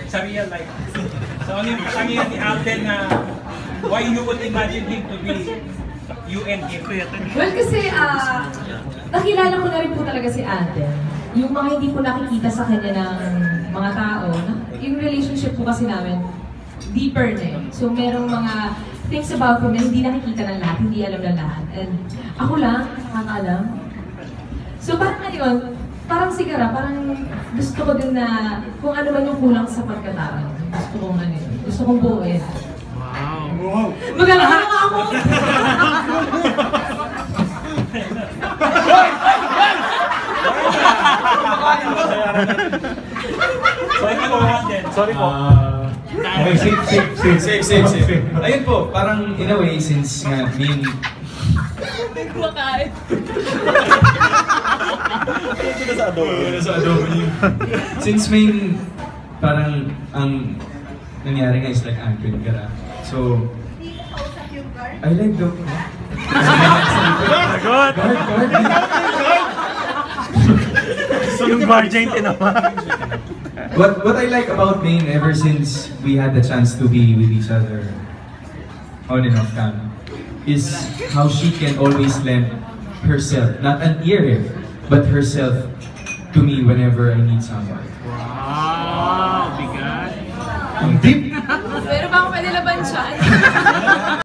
sa real life. So ano yung katangian ni Alden na why you would imagine him to be you and him? Well, kasi nakilala ko na rin po talaga si Alden. Yung mga hindi ko nakikita sa kanya ng mga tao, yung relationship po kasi namin, deeper na eh. So merong mga things about him na hindi nakikita ng lahat, hindi alam ng lahat. And ako lang, nakakaalam. So parang ngayon, parang sigara, parang gusto ko din na kung ano man yung kulang sa pagkatao. Gusto kong buuin. Wow! Maganda ka ako! Sorry po. Okay, safe. Ayun po, parang in a way, since nga, main... Kumakain. Nasa adobo niyo. Since main, parang ang nangyari nga is like Angkrin Gara. So, I like the... Good! Yung Barjain tinama. What I like about Maine ever since we had the chance to be with each other on and off cam is how she can always lend herself, not an ear, but herself to me whenever I need someone. Wow! Bigat! Ang deep! Pero baka pwede laban siya.